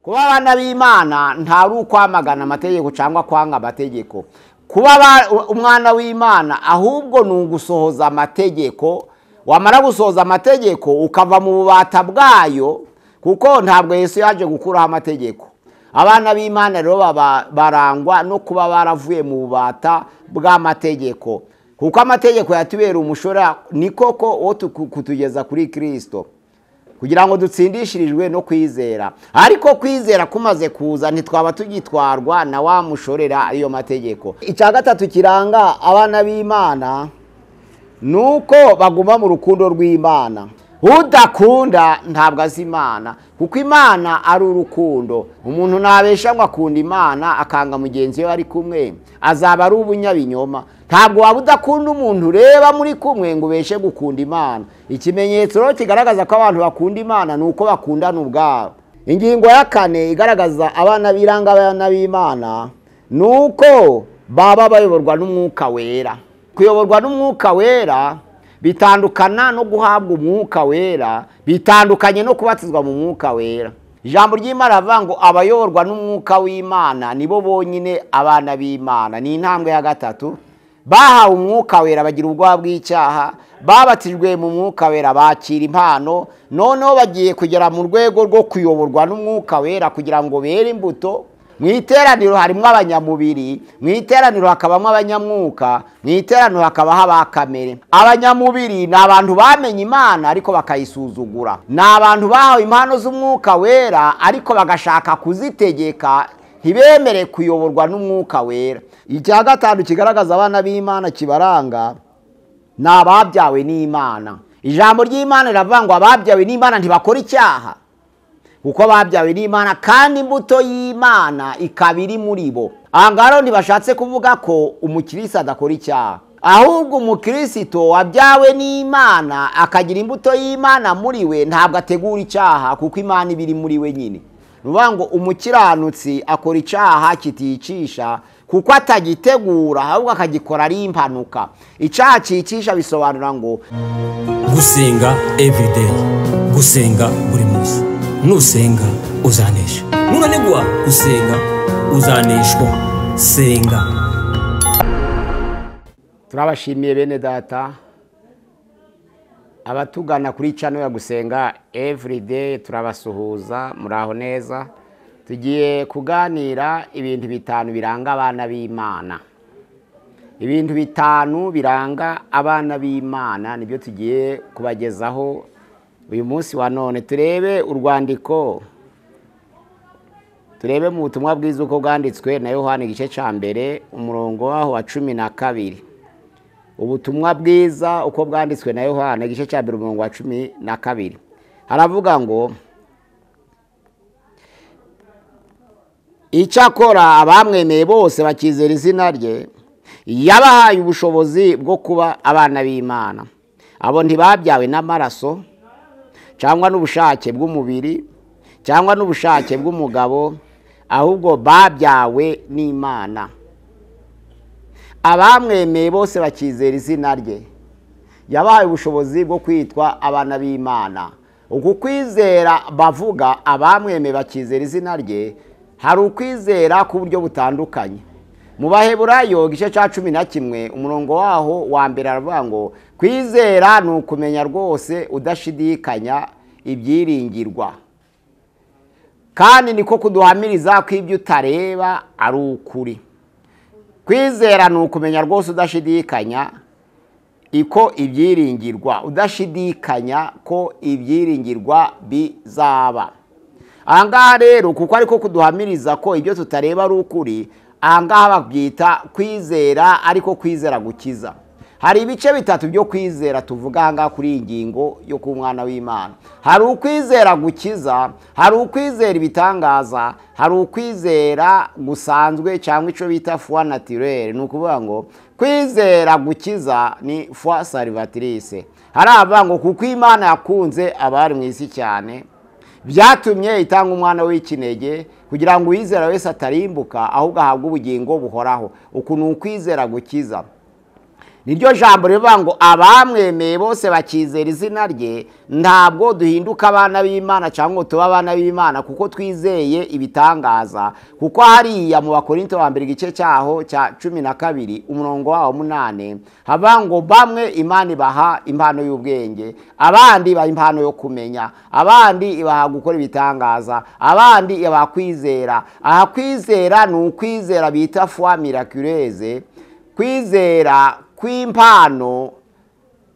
kuba abana b'Imana ntari ukwamagana amategeko cyangwa kwanga amategeko. Kuba umwana w'Imana ahubwo ni ugusohoza amategeko, wamara gusohoza amategeko ukava mu bubata bwayo, kuko ntabwo Yesu yaje gukuraho amategeko. Abana b'Imana rero barangwa no kuba baravuye mu bubata bw'amategeko, kuko amategeko yatubera umushora ni koko wo kutugeza kuri Kristo, kugira ngo dutsindishirijwe no kwizera. Ariko kwizera kumaze kuza ntitwaba tugitwarwa na wa mushorera ariyo mategeko. Icya gatatu kiranga abana b'Imana nuko baguma mu rukundo rw'Imana. Udakunda ntabwo azi Imana, kuko Imana ari urukundo. Umuntu nabesha ngo akunda Imana akanga mugenzi we ari kumwe, azaba ari ubunyabinyoma. Ntabwo waba udakunda umuntu ureba muri kumwe ngo ubeshe gukunda Imana. Ikimenyetso rero kigaragaza ko abantu bakunda Imana nuko bakundana ubwabo. Ingingo ya 4 igaragaza abana b'Imana nuko baba bayoborwa n'Umwuka Wera. Kuyoborwa n'Umwuka Wera bitandukana no guhabwa Umwuka Wera, bitandukanye no kubatizwa mu Mwuka Wera. Ijambo ry'Imana ravuga ngo abayoborwa n'Umwuka w'Imana nibo bonyine abana b'Imana. Ni intambwe ya 3. Bahawe Umwuka Wera bagira ubwoba bw'icyaha, babatijwe mu Mwuka Wera bakira impano, noneho bagiye kugera mu rwego rwo kuyoborwa n'Umwuka Wera kugira ngo bere imbuto. Mu iteraniro harimo abanyamubiri, mu iteraniro hakabamo abanyamwuka, mu iteraniro hakabaho abakamere. Abanyamubiri ni abantu bamenye Imana ariko bakayisuzugura, ni abantu bahawe impano z'Umwuka Wera ariko bagashaka kuzitegeka, ntibemere kuyoborwa n'Umwuka Wera. Icya 5 kigaragaza abana b'Imana kibaranga ni ababyawe n'Imana. Ijambo ry'Imana riravuga ngo ababyawe n'Imana ntibakora icyaha, kuko babyawe n'Imana kandi imbuto y'Imana ikaba iri muri bo. Angaro ntibashatse kuvuga ko umukristo adakora icyaha, ahubwo umukristo wabyawe n'Imana akagira imbuto y'Imana muri we ntabwo ategura icyaha, kuko Imana ibiri muri we nyine. Nuvuga ngo umukiranutsi akora icyaha kiticisha kuko atagitegura, ahubwo akagikora ari impanuka. Icyaha cyicisha bisobanura ngo gusenga everyday, gusenga buri munsi. Nusenga uzanesha, nunanigwa gusenga uzaneshwa. Senga. Turabashimiye bene data abatugana kuri channel ya Gusenga Everyday, turabasuhuza muraho neza. Tugiye kuganira ibintu 5 biranga abana b'Imana. Ibintu 5 biranga abana b'Imana nibyo tugiye kubagezaho uyu munsi wa none. Turebe urwandiko, turebe mu butumwa bwiza uko bwanditswe na Yohana igice cya 1 umurongo waho wa 12. Ubutumwa bwiza uko bwanditswe na Yohana igice cya 1 umurongo wa 12. Haravuga ngo icyakora abamwemeye bose bakizera izina rye yabahaye ubushobozi bwo kuba abana b'Imana. Abo ntibabyawe n'amaraso cyangwa n'ubushake bw'umubiri cyangwa n'ubushake bw'umugabo, ahubwo babyawe n'Imana. Abamwemeye bose bakizera izina rye yabahaye ubushobozi bwo kwitwa abana b'Imana. Uku kwizera bavuga abamwemeye bakizera izina rye, hari ukwizera ku buryo butandukanye. Mu Baheburayo igice cya 11 umurongo waho wa 1 aravuga ngo kwizera ni ukumenya rwose udashidikanya ibyiringirwa, kandi niko kuduhamiriza ko ibyo utareba ari ukuri. Kwizera ni ukumenya rwose udashidikanya iko ibyiringirwa, udashidikanya ko ibyiringirwa bizaba. Ahangaha rero kuko ariko kuduhamiriza ko ibyo tutareba ari ukuri, ahangaha babyita kwizera, ariko kwizera gukiza. Hari ibice 3 byo kwizera tuvuga ahangaha kuri iyi ngingo yo ku mwana w'Imana. Hari ukwizera gukiza, hari ukwizera ibitangaza, hari ukwizera gusanzwe cyangwa ico bita foi naturelle. Ni ukuvuga ngo kwizera gukiza ni foi salvatrice. Hari abavuga ngo kuko Imana yakunze abari mu isi cyane byatumye itanga umwana w'ikinege kugira ngo uyizera wese atarimbuka ahubwo ahabwe ubugingo buhoraho. Uku ni ukwizera gukiza. niryo jambo rivuga ngo abamwemeye bose bakizera izina rye ntabwo duhinduka abana b'Imana cyangwa tuba abana b'Imana kuko twizeye ibitangaza, kuko hariya mu Bakorinto wa mbere igice cyaho cya 12 umurongo wa 8 haba ngo bamwe Imana ibaha impano y'ubwenge, abandi ibaha impano yo kumenya, abandi ibaha gukora ibitangaza, abandi ibaha kwizera. Aha kwizera ni ukwizera bita foi miraculeuse. Kwizera kw'impano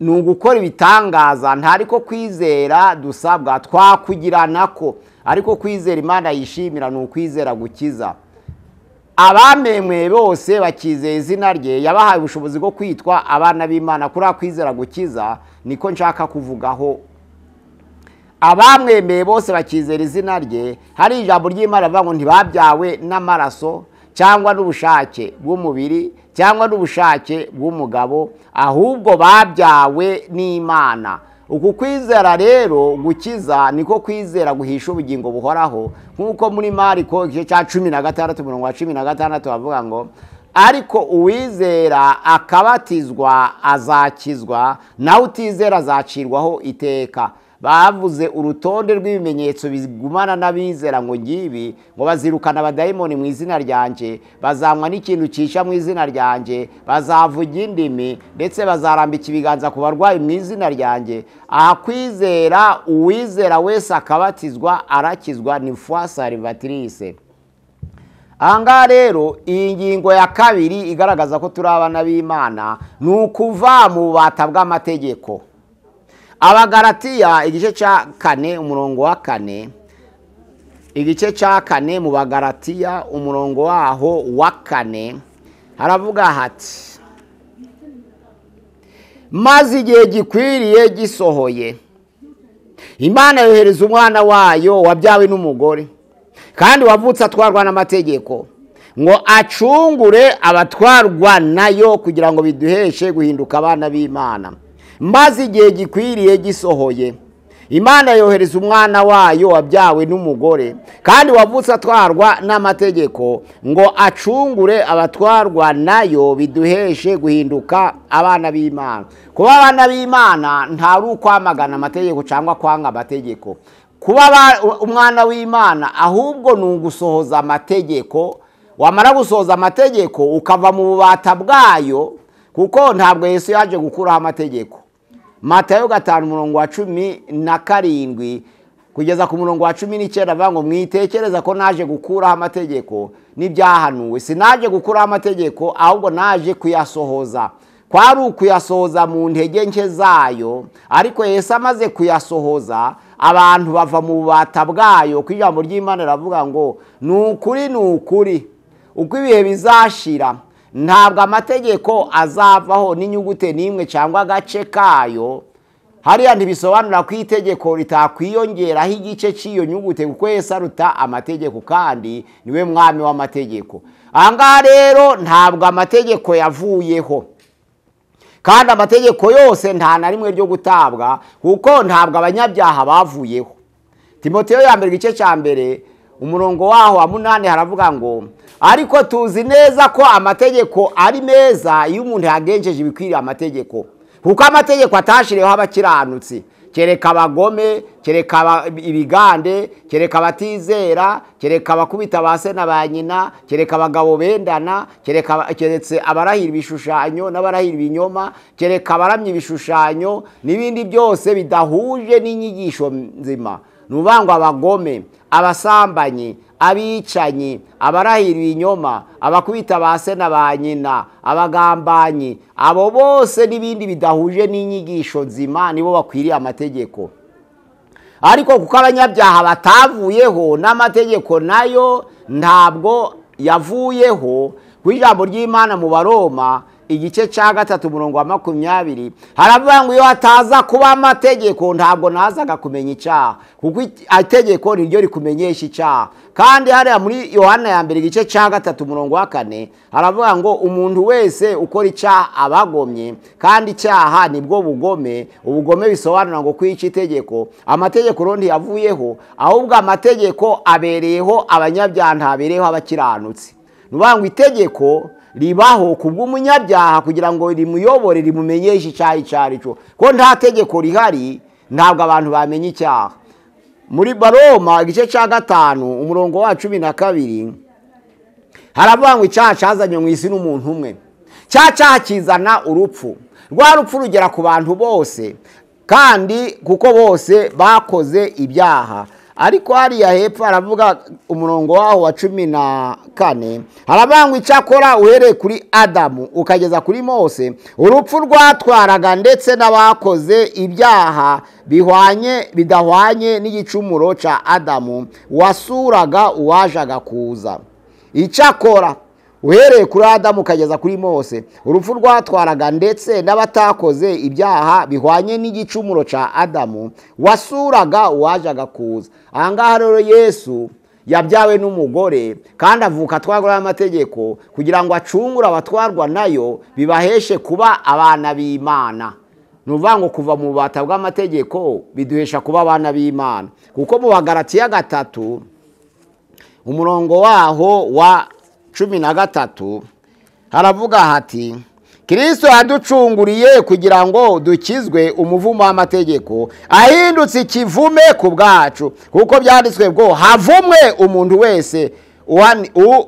ni ugukora ibitangaza, ntariko kwizera dusabwa twakugirana ko, ariko kwizera Imana yishimira ni ukwizera gukiza. Abamemwe bose bakizeye izina rye yabahaye ubushobozi bwo kwitwa abana b'Imana. Kuri kwizera gukiza niko nshaka kuvugaho. Abamwemeye bose bakizera izina rye, hari ijambo ry'Imana rivuga ngo ntibabyawe n'amaraso cyangwa n'ubushake bw'umubiri cyangwa n'ubushake bw'umugabo, ahubwo babyawe n'Imana. Uku kwizera rero gukiza niko kwizera guhisha ubugingo buhoraho, nkuko muri Mariko igice cya 16 umurongo wa 16 bavuga ngo ariko uwizera akabatizwa azakizwa, nawe utizera azacirwaho iteka. Bavuze urutonde rw'ibimenyetso bigumana n'abizera ngo ngibi, ngo bazirukana abadayimoni mu izina ryanje, bazanywa n'ikintu cisha mu izina ryanje, bazavuga indimi, ndetse bazarambika ibiganza ku barwayi mu izina ryanje. Aha kwizera uwizera wese akabatizwa arakizwa, ni foi salvatrice. Anga rero iyi ngingo ya kabiri igaragaza ko turi abana b'Imana ni ukuva mu bubata bw'amategeko. Abagalatiya igice cya 4 umurongo wa 4, igice cya 4 mu Bagalatiya umurongo waho wa 4 haravuga hati maze igihe gikwiriye gisohoye Imana yohereza umwana wayo wabyawe n'umugore kandi wavutse atwarwa n'amategeko ngo acungure abatwarwa nayo kugira ngo biduheshe guhinduka abana b'Imana. Maze igihe gikwiriye gisohoye Imana yohereza umwana wayo wabyawe n'umugore kandi wavutse atwarwa n'amategeko ngo acungure abatwarwa nayo biduheshe guhinduka abana b'Imana. Kuba abana b'Imana ntari ukwamagana amategeko cyangwa kwanga amategeko. Kuba umwana w'Imana ahubwo ni ugusohoza amategeko. Wamara gusohoza amategeko ukava mu bubata bwayo, kuko ntabwo Yesu yaje gukuraho amategeko. Matayo 5 umurongo wa 17 kugeza ku murongo wa 19 avuga ngo mwitekereza ko naje gukuraho amategeko n'ibyahanuwe. Sinaje gukuraho amategeko, ahubwo naje kuyasohoza. Kwari ukuyasohoza mu ntege nke zayo, ariko Yesu amaze kuyasohoza abantu bava mu bubata bwayo. Ku ijambo ry'Imana ravuga ngo nukuri nukuri uko ibihe bizashira ntabwo amategeko azavaho n'inyugute n'imwe cyangwa agace kayo. Hariya ntibisobanura ko itegeko ritakwiyongeraho igice cy'iyo nyugute, kuko Yesu aruta amategeko kandi niwe mwami w'amategeko. Ahangaha rero ntabwo amategeko yavuyeho, kandi amategeko yose nta na rimwe ryo gutabwa, kuko ntabwo abanyabyaha bavuyeho. Timoteyo ya mbere igice cya mbere umurongo waho wa 8 haravuga ngo ariko tuzi neza ko amategeko ari meza iyo umuntu yagenjeje ibikwiriye amategeko, kuko amategeko atashiriyeho abakiranutsi, kereka abagome, kereka ibigande, kereka abatizera, kereka abakubita ba se na ba nyina, kereka abagabo bendana, keretse abarahira ibishushanyo n'abarahira ibinyoma, kereka abaramya ibishushanyo n'ibindi byose bidahuje n'inyigisho nzima. Nubango abagome, abasambanyi, abicanyi, abarahira ibinyoma, abakubita ba se na ba nyina, abagambanyi, abo bose n'ibindi bidahuje n'inyigisho nzima nibo bakwiriye amategeko. Ariko kuko abanyabyaha batavuyeho, n'amategeko nayo ntabwo yavuyeho. Ku ijambo ry'Imana mu Baroma igice cya 3 umurongo wa 20 haravuga ngo iyo hataza kuba amategeko ntabwo nazaga kumenya icyaha, kuko itegeko niryo rikumenyesha icyaha. Kandi hariya muri Yohana ya mbere igice cya 3 umurongo wa 4 haravuga ngo umuntu wese ukora icyaha abagomye, kandi icyaha nibwo bugome. Ubugome bisobanura ngo kwica itegeko. Amategeko rero ntiyavuyeho, ahubwo amategeko abereyeho abanyabyaha, ntabereyeho abakiranutsi. Nubango itegeko ribaho kubw'umunyabyaha kugira ngo rimuyobore rimumenyeshe icyaha icyo ari cyo, ko nta tegeko rihari ntabwo abantu bamenya icyaha. Muri Baroma igice cya 5 umurongo wa 12 haravuga ngo icyaha cyazanywe mu isi n'umuntu umwe, cyaha kizana urupfu, rwa rupfu rugera ku bantu bose kandi kuko bose bakoze ibyaha. Ariko hariya hepfo haravuga umurongo waho wa 14 haravuga ngo icyakora uhereye kuri Adamu ukageza kuri Mose urupfu rwatwaraga ndetse n'abakoze ibyaha bidahwanye n'igicumuro cya Adamu wasuraga uwajaga kuza. Icyakora uhereye kuri Adamu ukageza kuri Mose urupfu rwatwaraga ndetse n'abatakoze ibyaha bihwanye n'igicumuro cya Adamu wasuraga uwajaga kuza. Ahangaha rero Yesu yabyawe n'umugore kandi avuka atwarwa n'amategeko kugira ngo acungure abatwarwa nayo bibaheshe kuba abana b'Imana. Nuvuga ngo kuva mu bubata bw'amategeko biduhesha kuba abana b'Imana, kuko mu Bagalatiya 3 umurongo waho wa 13 haravuga hati Kristo yaducunguriye kugira ngo dukizwe umuvumo w'amategeko ahindutse ikivume ku bwacu, kuko byanditswe ngo havumwe umuntu wese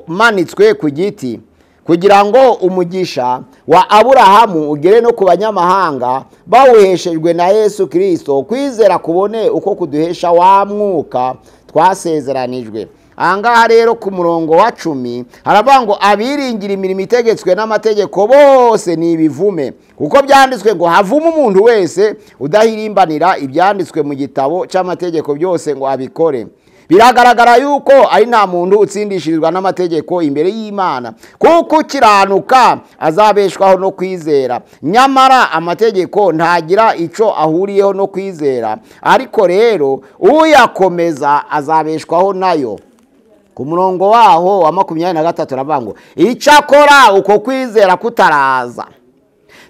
umanitswe ku giti, kugira ngo umugisha wa Aburahamu ugere no ku banyamahanga bawuheshejwe na Yesu Kristo, kwizera kubone uko kuduhesha wa mwuka twasezeranijwe. Ahangaha rero ku murongo wa 10 haravuga ngo abiringira imirimo itegetswe n'amategeko bose ni ibivume, kuko byanditswe ngo havuma umuntu wese udahirimbanira ibyanditswe mu gitabo cy'amategeko byose ngo abikore. Biragaragara yuko ari nta muntu utsindishirizwa n'amategeko imbere y'Imana, kuko ukiranuka azabeshwaho no kwizera. Nyamara amategeko ntagira ico ahuriyeho no kwizera, ariko rero uyakomeza azabeshwaho nayo. Ku murongo waho wa 23 aravuga ngo icyakora uko kwizera kutaraza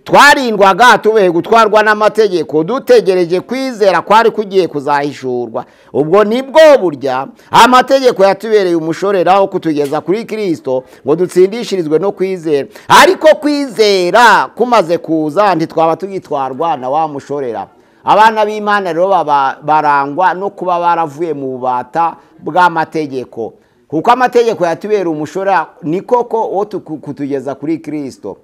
twarindwaga tubehe gutwarwa n'amategeko dutegereje kwizera kwari kugiye kuzahishurwa. Ubwo nibwo burya amategeko yatubereye umushorera wo kutugeza kuri Kristo ngo dutsindishirizwe no kwizera, ariko kwizera kumaze kuza ntitwaba tugitwarwa na wa mushorera. Abana b'Imana rero barangwa no kuba baravuye mu bubata bw'amategeko, kuko amategeko yatubera umushorera ni koko wo kutugeza kuri Kristo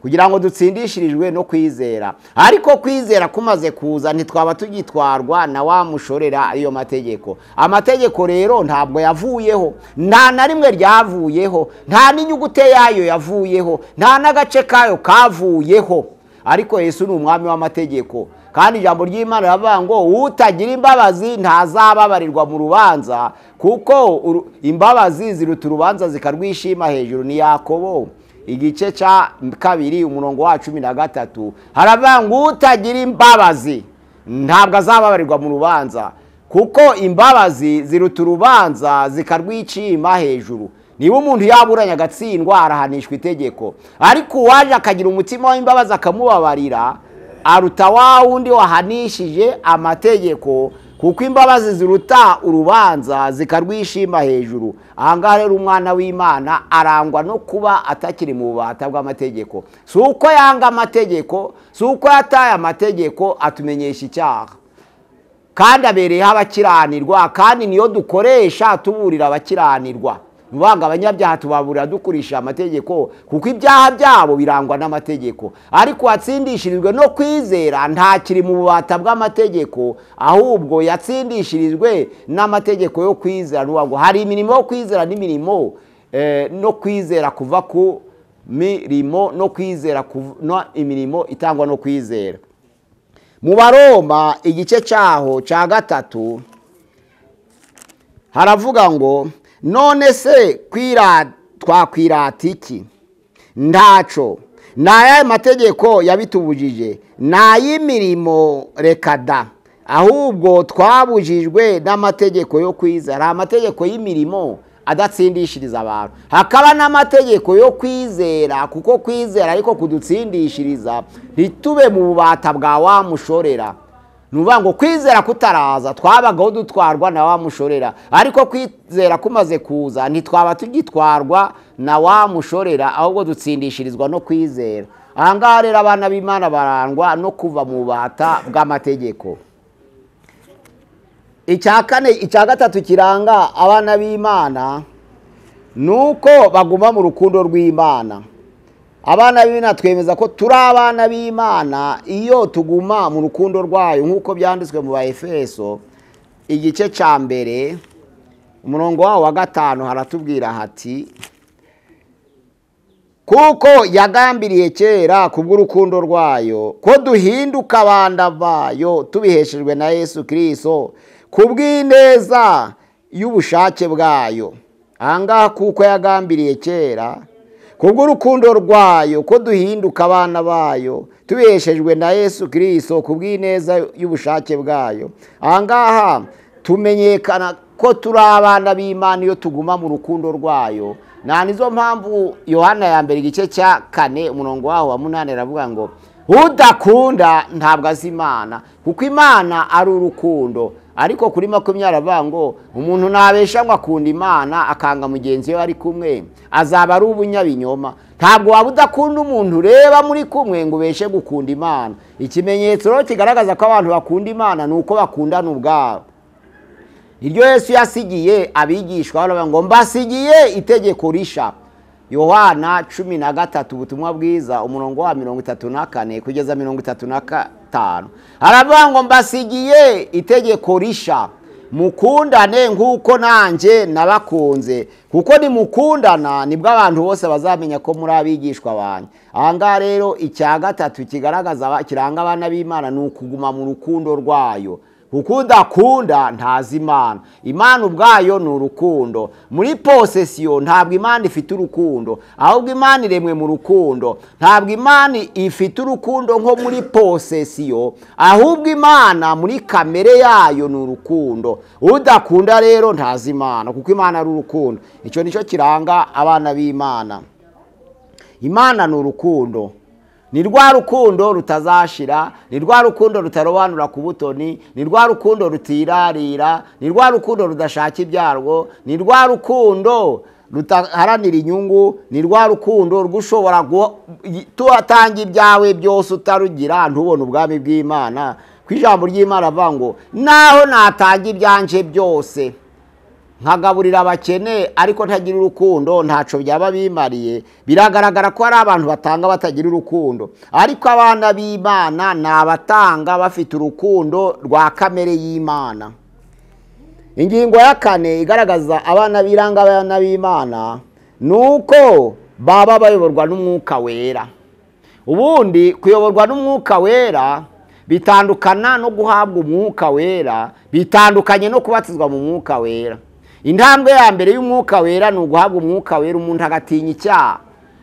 kugira ngo dutsindishirijwe no kwizera. Ariko kwizera kumaze kuza ntitwaba tugitwarwa na wa mushorera iyo mategeko. Amategeko rero ntabwo yavuyeho, nta na rimwe ryavuyeho, nta n'inyugute yayo yavuyeho, nta n'agace kayo kavuyeho. Ariko Yesu ni umwami w'amategeko, kandi ijambo ry'Imana ravuga ngo utagira imbabazi ntazababarirwa mu rubanza, kuko imbabazi ziruta urubanza zikarwishima hejuru. Ni Yakobo igice cya 2 umurongo wa 13 haravuga ngo utagira imbabazi ntabwo azababarirwa mu rubanza, kuko imbabazi ziruta urubanza zikarwishima hejuru. Niba umuntu yaburanya agatsindwa arahanishwa itegeko, ariko uwaje akagira umutima w'imbabazi akamubabarira aruta wa wundi wahanishije amategeko, kuko imbabazi ziruta urubanza zikarwishima hejuru. Ahangaha rero umwana w'Imana arangwa no kuba atakiri mu bubata bw'amategeko. Si uko yanga amategeko, si uko yataye amategeko atumenyesha icyaha, kandi abereyeho abakiranirwa, kandi niyo dukoresha tuburira abakiranirwa. Nubanga abanyabyaha tubaburira dukurisha amategeko, kuko ibyaha byabo birangwa n'amategeko. Ariko watsindishirijwe no kwizera ntakiri mu bubata bw'amategeko, ahubwo yatsindishirijwe n'amategeko yo kwizera. Nuvuga hari imirimo yo kwizera n'imirimo no kwizera kuva ku mirimo no kwizera no imirimo itangwa no kwizera. Mu Baroma igice cyaho cya 3 haravuga ngo none se twakwirata iki? Ntaco. Naya mategeko yabitubujije, nay'imirimo rekada, ahubwo twabujijwe n'amategeko yo kwizera. Amategeko y'imirimo adatsindishiriza abantu, hakaba n'amategeko yo kwizera, kuko kwizera ariko kudutsindishiriza ntitube mu bubata bwa wa mushorera. nuvuga ngo kwizera kutaraza twabagaho dutwarwa na wa mushorera, ariko kwizera kumaze kuza ntitwaba tugitwarwa na wa mushorera, ahubwo dutsindishirizwa no kwizera. Ahangaha rero abana b'Imana barangwa no kuva mu bubata bw'amategeko. Icya gatatu kiranga abana b'Imana nuko baguma mu rukundo rw'Imana. Abana b'Imana twemeza ko turi abana b'Imana iyo tuguma mu rukundo rwayo, nk'uko byanditswe mu Baefeso igice cya mbere umurongo wawo wa 5 haratubwira hati, kuko yagambiriye kera kubw'urukundo rwayo ko duhinduka abana bayo tubiheshejwe na Yesu Kristo kubw'ineza y'ubushake bwayo. Ahangaha kuko yagambiriye kera kubw'urukundo rwayo ko duhinduka abana bayo tubiheshejwe na Yesu Kristo kubw'ineza y'ubushake bwayo. Ahangaha tumenyekana ko turi abana b'Imana iyo tuguma mu rukundo rwayo. Nizo mpamvu Yohana ya mbere igice cya 4 umurongo waho wa 8 aravuga ngo udakunda ntabwo azi Imana, kuko Imana ari urukundo. Ariko kuri 20 aravuga ngo umuntu nabesha ngo akunda Imana akanga mugenzi we ari kumwe azaba ari ubunyabinyoma. Ntabwo waba udakunda umuntu ureba muri kumwe ngo ubeshe gukunda Imana. Ikimenyetso rero kigaragaza ko abantu bakunda Imana nuko bakundana ubwabo. Iryo Yesu yasigiye abigishwa baravuga ngo mbasigiye itegeko risha. Yohana 13 ubutumwa bwiza umurongo wa 34 kugeza 35 aravuga ngo mbasigiye itegeko risha, mukundane nk'uko nanjye nabakunze, kuko ni mukundana nibwo abantu bose bazamenya ko muri abigishwa banyu. Ahangaha rero icya gatatu kigaragaza kiranga abana b'Imana ni ukuguma mu rukundo rwayo, kuko udakunda ntazi Imana. Imana ubwayo ni urukundo. Muri posesiyo ntabwo Imana ifite urukundo, ahubwo Imana iremwe mu rukundo. Ntabwo Imana ifite urukundo nko muri posesiyo, ahubwo Imana muri kamere yayo ni urukundo. Udakunda rero ntazi Imana, kuko Imana ari urukundo. Icyo nicyo kiranga abana b'Imana. Imana ni urukundo. Ni rwa rukundo rutazashira, ni rwa rukundo rutarobanura ku butoni, ni rwa rukundo rutirarira, ni rwa rukundo rudashaka ibyarwo, ni rwa rukundo rutaharanira inyungu, ni rwa rukundo rwushobora tuatanga ibyawe byose utarugira ntubone ubwami bw'Imana. Ku ijambo ry'Imana avuga ngo naho natanga ibyanje byose nkagaburira abakene ariko ntagira urukundo ntaco byaba bimariye. Biragaragara ko ari abantu batanga batagira urukundo, ariko abana b'Imana nabatanga bafite urukundo rwa kamere y'Imana. Ingingo ya 4 igaragaza abana biranga abana b'Imana nuko baba bayoborwa n'umwuka wera. Ubundi kuyoborwa n'umwuka wera bitandukana no guhabwa umwuka wera, bitandukanye no kubatizwa mu mwuka wera. Intambwe ya mbere y'umwuka wera ni uguhabwa umwuka wera umuntu agatinya icyaha.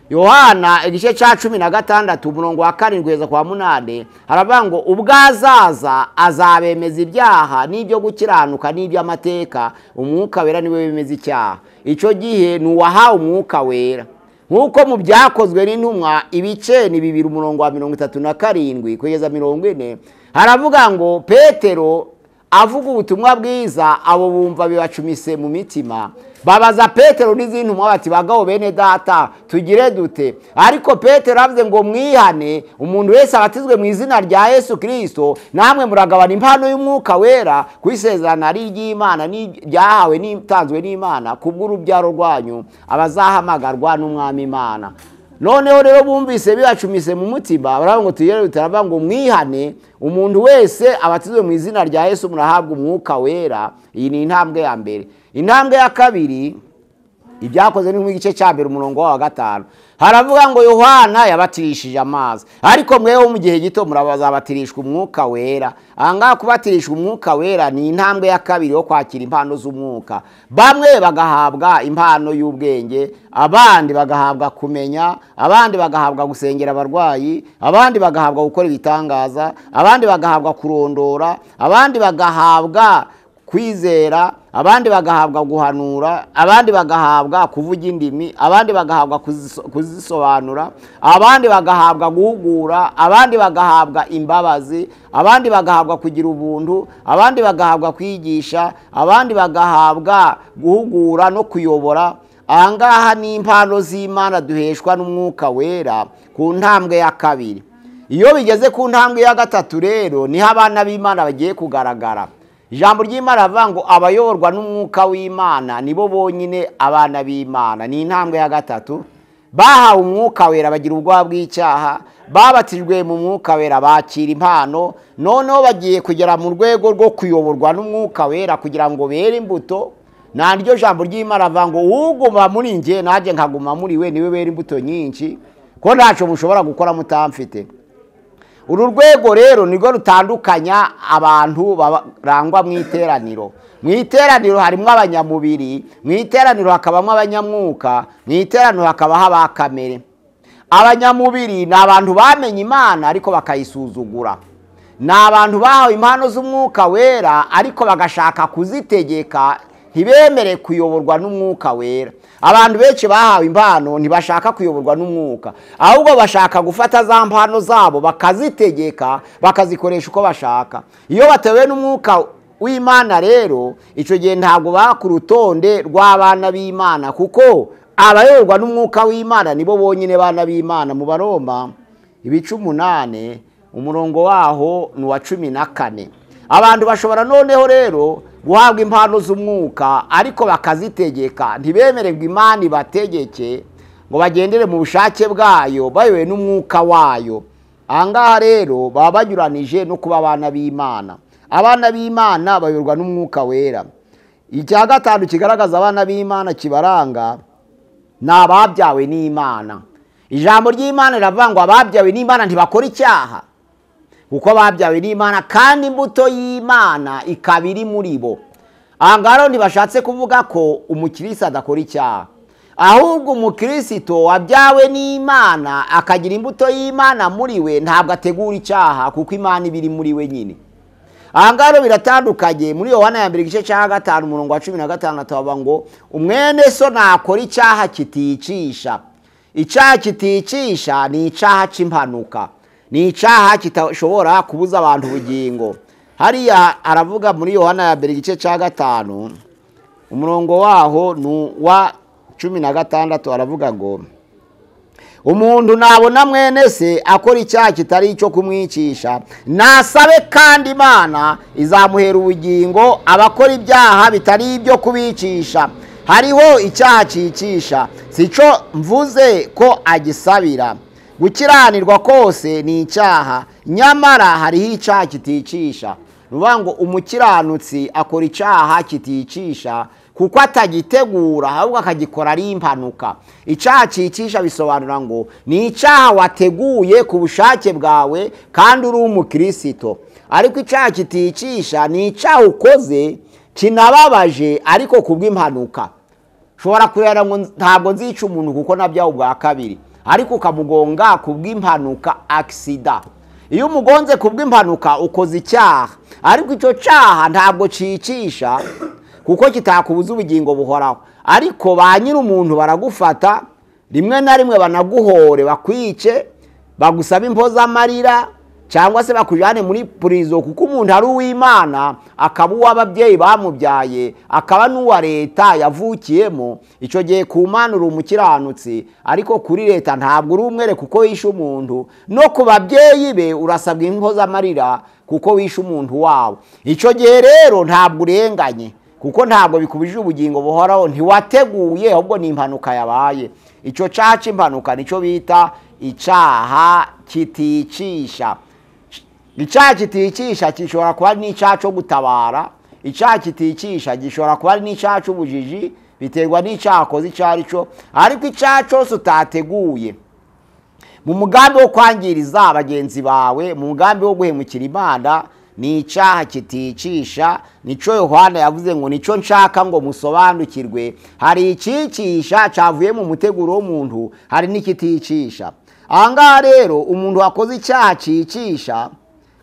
Yohana igice cya 16 umurongo wa 7 kugeza kwa 8 haravuga ngo ubwazaza azabemeza ibyaha n'ibyo gukiranuka n'iby'amateka, umwuka wera niwe wemeza icyaha. Icyo gihe ni uwahawe umwuka wera. Nkuko mu byakozwe n'intumwa ibice ni 2 umurongo wa 37 kugeza 40 haravuga ngo Petero avuga ubutumwa bwiza, abo bumva bibacumise mu mitima. Babaza Petero n'izindi ntumwa bati bagabo bene data tugire dute? Ariko Petero avuze ngo mwihane, umuntu wese abatizwe mu izina rya Yesu Kristo namwe muragabana impano y'umwuka wera kwisezerana ari ry'Imana ryahawe n'itanzwe n'Imana kubw'urubyaro rwanyu abazahamagarwa n'umwami Imana. Noneho rero bumvise bibacumise mu mutima baravuga ngo tugere dute? Baravuga ngo mwihane, umuntu wese abatizwe mu izina rya Yesu murahabwa umwuka wera. Iyi ni intambwe ya mbere. Intambwe ya kabiri ibyakoze ni mu gice cya 1 umurongo wa 5 haravuga ngo Yohana yabatirishije amazi, ariko mweho mu gihe gito murabazabatirishwa umwuka wera. Ahangaha kubatirishwa umwuka wera ni intambwe ya kabiri yo kwakira impano z'umwuka. Bamwe bagahabwa impano y'ubwenge, abandi bagahabwa kumenya, abandi bagahabwa gusengera abarwayi, abandi bagahabwa gukora ibitangaza, abandi bagahabwa kurondora, abandi bagahabwa kwizera, abandi bagahabwa guhanura, abandi bagahabwa kuvuga indimi, abandi bagahabwa kuzisobanura, abandi bagahabwa guhugura, abandi bagahabwa imbabazi, abandi bagahabwa kugira ubuntu, abandi bagahabwa kwigisha, abandi bagahabwa guhugura no kuyobora. Ahangaha ni impano z'Imana duheshwa n'Umwuka Wera ku ntambwe ya kabiri. Iyo bigeze ku ntambwe ya gatatu rero niho abana b'Imana bagiye kugaragara. Ijambo ry'Imana rivuga ngo abayoborwa n'Umwuka w'Imana nibo bonyine abana b'Imana. Ni intambwe ya gatatu. Bahawe Umwuka Wera bagira ubwoba bw'icyaha, babatijwe mu Mwuka Wera bakira impano, noneho bagiye kugera mu rwego rwo kuyoborwa n'Umwuka Wera kugira ngo bere imbuto. Naryo jambo ry'Imana rivuga ngo uguma muri nge naje nkaguma muri we niwe bera imbuto nyinshi, ko ntacyo mushobora gukora mutamfite. Uru rwego rero nirwo rutandukanya abantu barangwa mu iteraniro. Mu iteraniro harimo abanyamubiri, mu iteraniro hakabamo abanyamwuka, mu iteraniro hakabaho abakamere. Abanyamubiri ni abantu bamenye Imana ariko bakayisuzugura. Ni abantu bahawe impano z'Umwuka Wera ariko bagashaka kuzitegeka, ntibemere kuyoborwa n'Umwuka Wera. Abantu benshi bahawe impano ntibashaka kuyoborwa n'Umwuka, ahubwo bashaka gufata za mpano zabo bakazitegeka, bakazikoresha uko bashaka. Iyo batewe n'Umwuka w'Imana rero icyo gihe ntabwo baba ku rutonde rw'abana b'Imana, kuko abayoborwa n'Umwuka w'Imana nibo bonyine bana b'Imana. Mu Baroma 8 umurongo waho ni wa 14. Abantu bashobora noneho rero guhabwa impano z'Umwuka ariko bakazitegeka, ntibemererwe Imana ibategeke ngo bagendere mu bushake bwayo bayobowe n'Umwuka wayo. Ahangaha rero baba banyuranije no kuba abana b'Imana. Abana b'Imana bayoborwa n'Umwuka Wera. Icya gatanu kigaragaza abana b'Imana kibaranga ni ababyawe n'Imana. Ijambo ry'Imana riravuga ngo ababyawe n'Imana ntibakora icyaha, kuko babyawe n'Imana kandi imbuto y'Imana ikaba iri muri bo. Ahangaha ntibashatse kuvuga ko umukristo adakora icyaha, ahubwo umukristo wabyawe n'Imana akagira imbuto y'Imana muri we ntabwo ategura icyaha, kuko Imana ibiri muri we nyine. Ahangaha biratandukanye. Muri Yohana 1:5 umurongo wa 15 bavuga ngo umwene so nakora icyaha kiticisha. Icyaha kiticisha ni icyaha cy'impanuka, ni icyaha kitashobora kubuza abantu ubugingo. Hariya aravuga muri Yohana 1:5 umurongo waho wa 16 aravuga ngo umuntu nabona mwene se akora icyaha kitari icyo kumwicisha, nasabe kandi Imana izamuhera ubugingo abakora ibyaha bitari ibyo kubicisha. Hariho icyaha cyicisha, sico mvuze ko agisabira. Gukiranirwa kose ni icyaha, nyamara hariho icyaha kiticisha. Nuvuga ngo umukiranutsi akora icyaha kiticisha kuko atagitegura, ahubwo akagikora ari impanuka. Icyaha cyicisha bisobanura ngo ni icyaha wateguye ku bushake bwawe kandi uri umukristo. Ariko icyaha kiticisha ni icyaha ukoze kinababaje ariko kubw'impanuka. Ushobora kurera ngo ntabwo nzica umuntu kuko nabyaho bwa kabiri, ariko ukamugonga kubw'impanuka, accident. Iyo umugonze kubw'impanuka ukoze icyaha, ariko icyo cyaha ntabwo cyicisha kuko kitakubuza ubugingo buhoraho. Ariko ba nyiri umuntu baragufata rimwe na rimwe banaguhore, bakwice, bagusaba impozamarira, cyangwa se bakujyane muri prison, kuko umuntu ari uw'Imana akaba uw'ababyeyi bamubyaye, akaba n'uwa leta yavukiyemo. Icyo gihe ku Mana uri umukiranutsi, ariko kuri leta ntabwo uri umwere kuko wishe umuntu, no ku babyeyi be urasabwa impozamarira kuko wishe umuntu wawe. Icyo gihe rero ntabwo urenganye, kuko ntabwo bikubijije ubugingo buhoraho, ntiwateguye, ahubwo ni impanuka yabaye. Icyo cyaha cy'impanuka nicyo bita icyaha kiticisha. Icyaha kiticisha gishobora kuba n'icyaha cyo gutabara, icyaha kiticisha gishobora kuba n'icyaha cy'ubujiji, biterwa n'icyaha akoze icyo ari cyo. Ariko icyaha cyose utateguye mu mugambi wo kwangiriza bagenzi bawe, mu mugambi wo guhemukira Imana, ni icyaha kiticisha. Nico Yohana yavuze ngo nico nshaka ngo musobanukirwe, hari icicisha cyavuye mu muteguro w'umuntu, hari n'ikiticisha. Ahangaha rero umuntu wakoze icyaha cyicisha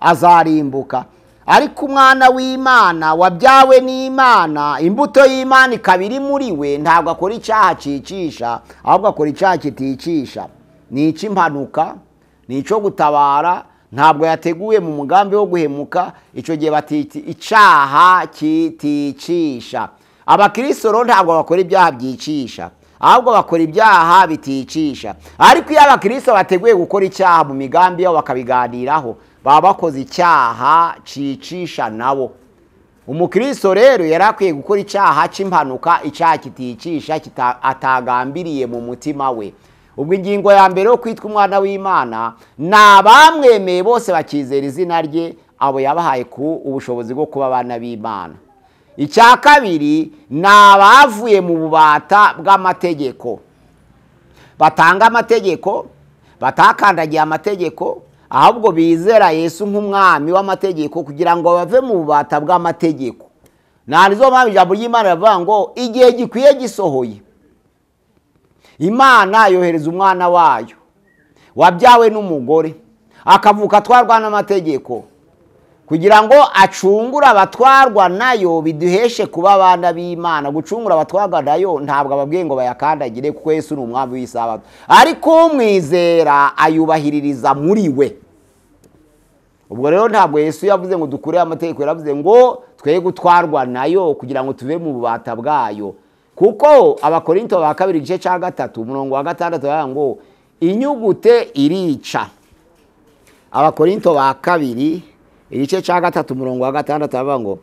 azarimbuka. ariko umwana w'Imana wabyawe n'Imana, imbuto y'Imana ikaba iri muri we, ntabwo akora icyaha cyicisha, ahubwo akora icyaha kiticisha. Ni icy'impanuka, ni icyo gutabara, ntabwo yateguye mu mugambi wo guhemuka. Icyo gihe batita icyaha kiticisha. Abakristo rero ntabwo bakora ibyaha byicisha, ahubwo bakora ibyaha biticisha. Ariko iyo abakristo bateguye gukora icyaha mu migambi yabo bakabiganiraho, baba bakoze icyaha cyicisha nabo. Umukristo rero yari akwiye gukora icyaha cy'impanuka, icyaha kiticisha, atagambiriye mu mutima we. Ubwo ingingo ya mbere yo kwitwa umwana w'Imana, ni abamwemeye bose bakizera izina rye, abo yabahaye ubushobozi bwo kuba abana b'Imana. Icya kabiri, ni abavuye mu bubata bw'amategeko, batanga amategeko, batakandagiye amategeko, ahubwo bizera Yesu nk'umwami w'amategeko kugira ngo bave mu bubata bw'amategeko. Nizo mpamvu ijambo ry'Imana rivuga ngo igihe gikwiye gisohoye, Imana yohereza umwana wayo wabyawe n'umugore, akavuka atwarwa n'amategeko, kugira ngo acungure abatwarwa nayo, biduheshe kuba abana b'Imana. Gucungura abatwarwa nayo ntabwo ababwiye ngo bayakandagire, kuko Yesu ni umwami w'isabato, ariko umwizera ayubahiririza muri we. Ubwo rero ntabwo Yesu yavuze ngo dukure amategeko, yaravuze ngo twe gutwarwa nayo kugira ngo tuve mu bubata bwayo. Kuko Abakorinto ba kabiri igice cya 3 umurongo wa 6 bavuga ngo inyugute irica. Abakorinto ba kabiri igice cya 3 umurongo wa 6 bavuga ngo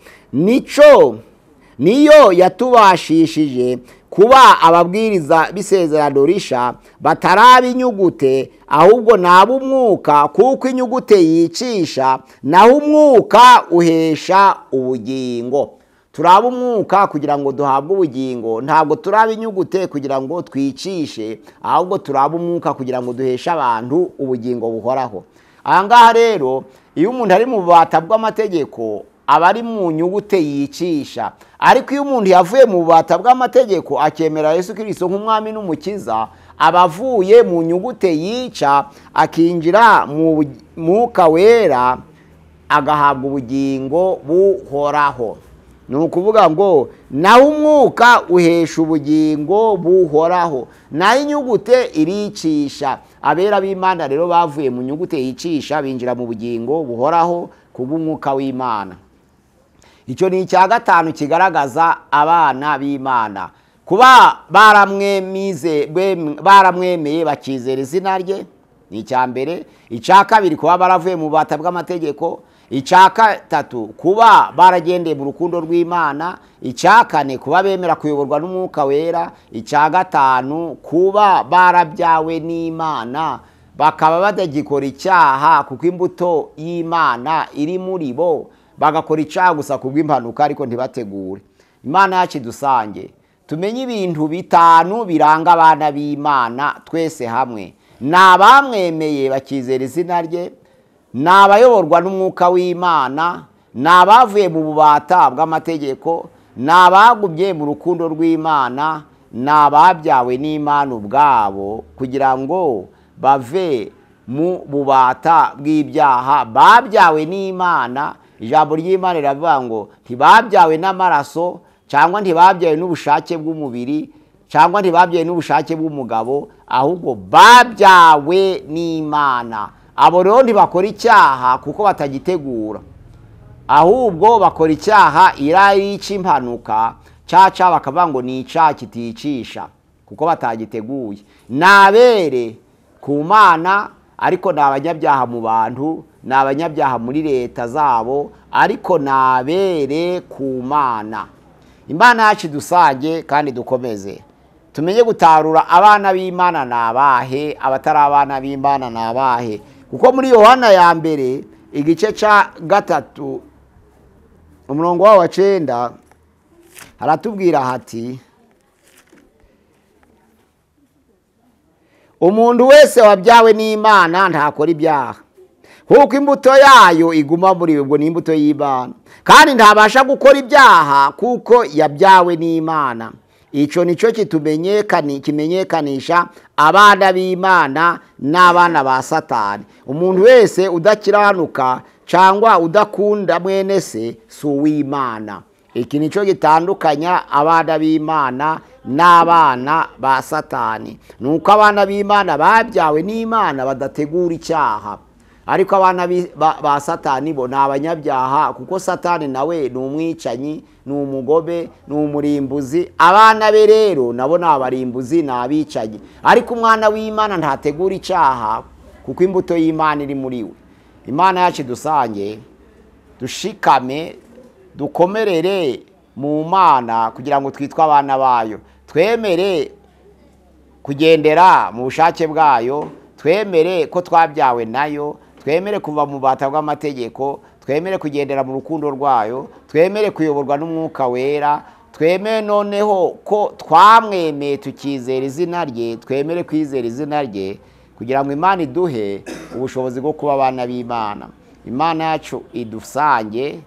niyo yatubashishije kuba ababwiriza b'isezerano risha, bataraba inyugute, ahubwo nabo umwuka, kuko inyugute yicisha, naho umwuka uhesha ubugingo. Turaba umwuka kugira ngo duhabwe ubugingo, ntabwo turaba inyugute kugira ngo twicishe, ahubwo turaba umwuka kugira ngo duheshe abantu ubugingo buhoraho. Aha ngaha rero, iyo umuntu ari mu bubata bw'amategeko, aba ari mu nyugute yicisha. Ariko iyo umuntu yavuye mu bubata bw'amategeko akemera Yesu Kristo nk'umwami n'umukiza, aba avuye mu nyugute yica, akinjira mu mwuka wera, agahabwa ubugingo buhoraho. Ni ukuvuga ngo naho umwuka uhesha ubugingo buhoraho, naho inyugute iricisha. Abera b'Imana rero bavuye mu nyugute yicisha, binjira mu bugingo buhoraho kubw'umwuka w'Imana. Icyo ni icya gatanu kigaragaza abana b'Imana, kuba baramwemeye bakizera izina rye, ni icya mbere. Icya kabiri, kuba baravuye mu bubata bw'amategeko. Icya gatatu, kuba baragendeye mu rukundo rw'Imana. Icya kane, kuba bemera kuyoborwa n'umwuka wera. Icya gatanu, kuba barabyawe n'Imana, bakaba batagikora icyaha kuko imbuto y'Imana iri muri bo, bagakora icyaha gusa kubw'impanuka ariko ntibategure. Imana yacu dusange tumenye ibintu bitanu biranga abana b'Imana twese hamwe. Ni abamwemeye bakizera izina rye, ni abayoborwa n'umwuka w'Imana, ni abavuye mu bubata bw'amategeko, ni abagumye mu rukundo rw'Imana, ni ababyawe n'Imana ubwabo kugira ngo bave mu bubata bw'ibyaha. Babyawe n'Imana, ijambo ry'Imana riravuga ngo ntibabyawe n'amaraso, cyangwa ntibabyawe n'ubushake bw'umubiri, cyangwa ntibabyawe n'ubushake bw'umugabo, ahubwo babyawe n'Imana. Abo rero ntibakora icyaha kuko batagitegura, ahubwo bakora icyaha irari cy'impanuka, cyaca bakavuga ngo ni icyaha kiticisha kuko batagiteguye. Nabere ku Mana, ariko ni abanyabyaha mu bantu, ni abanyabyaha muri leta zabo, ariko nabere ku Mana. Imana yacu dusange kandi dukomeze tumenye gutarura abana b'Imana nabahe, abatari abana b'Imana nabahe. Kuko muri Yohana ya mbere igice cya 3 umurongo wa 9 haratubwira hati, umuntu wese wabyawe n'Imana ntakora ibyaha, kuko imbuto yayo iguma muri we, ni imbuto y'Imana, kandi ntabasha gukora ibyaha kuko yabyawe n'Imana. Icyo nicyo kimenyekanisha abana b'Imana n'abana ba Satani. Umuntu wese udakiranuka cyangwa udakunda mwene se si uw'Imana. Iki nicyo gitandukanya abana b'Imana n'abana ba Satani. Nuko abana b'Imana babyawe n'Imana badategura icyaha, ariko abana ba Satani bo ni abanyabyaha, kuko Satani nawe ni umwicanyi, ni umugobe, ni umurimbuzi. Abana be rero nabo ni abarimbuzi, ni abicanyi. Ariko umwana w'Imana ntategura icyaha, kuko imbuto y'Imana iri muri we. Imana yacu dusange dushikame, dukomerere mu Mana kugira ngo twitwe abana bayo, twemere kugendera mu bushake bwayo, twemere ko twabyawe nayo, twemere kuva mu bata bw'amategeko, twemere kugendera mu rukundo rwayo, twemere kuyoborwa n'Umwuka Wera, twemere noneho ko twamwemeye tukizera izina rye, twemere kwizera izina rye, kugira ngo Imana iduhe ubushobozi bwo kuba abana b'Imana. Imana yacu idusange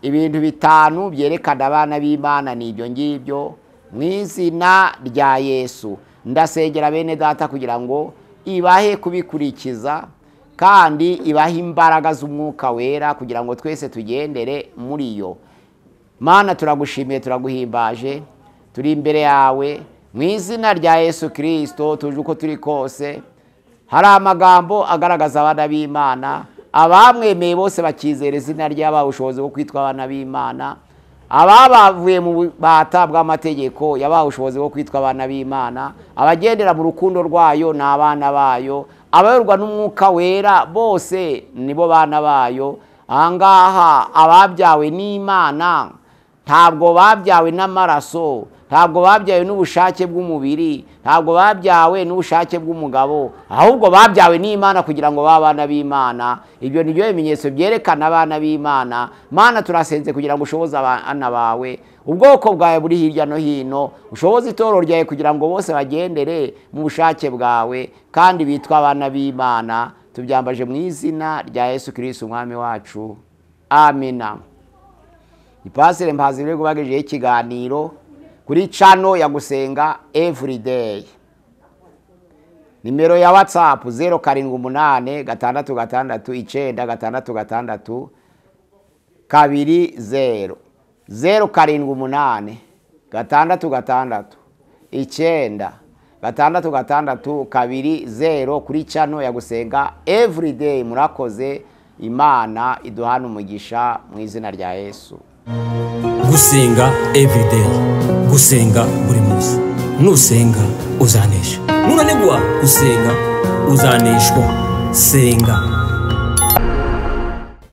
ibintu bitanu byerekana abana b'Imana ni ibyo ngibyo. Mu izina rya Yesu ndasengera bene data kugira ngo ibahe kubikurikiza, kandi ibahe imbaraga z'Umwuka Wera kugira ngo twese tugendere muri yo. Mana turagushimiye, turaguhimbaje, turi imbere yawe mu izina rya Yesu Kristo. Tuje uko turi kose, hari amagambo agaragaza abana b'Imana, abamwemeye bose bakizera izina ry'abaha ubushobozi bwo kwitwa abana b'Imana, ababavuye mu bata bw'amategeko yabaha ubushobozi bwo kwitwa abana b'Imana, abagendera mu rukundo rwayo ni abana bayo, abayoborwa n'Umwuka Wera bose nibo bana bayo. Ahangaha ababyawe n'Imana ntabwo babyawe n'amaraso, ntabwo babyawe n'ubushake bw'umubiri, ntabwo babyawe n'ubushake bw'umugabo, ahubwo babyawe n'Imana kugira ngo babe abana b'Imana. Ibyo ni byo bimenyetso byerekana abana b'Imana. Mana turasenze kugira ngo ushoboze abana bawe, ubwoko bwawe buri hirya no hino, ushoboze itorero ryawe kugira ngo bose bagendere mu bushake bwawe kandi bitwa abana b'Imana. Tubyambaje mu izina rya Yesu Kristo umwami wacu, amina. Ipasire Mpazibire gubagejeho ikiganiro kuri channel ya Gusenga Everyday. Nimero ya WhatsApp 078 669 666 20 078 669 666 20 kuri channel ya Gusenga Everyday. Murakoze, Imana iduhana umugisha mu izina rya Yesu. Gusenga Everyday, gusenga buri munsi. Nusenga uzanesha, nunanigwa gusenga uzaneshwa. Senga.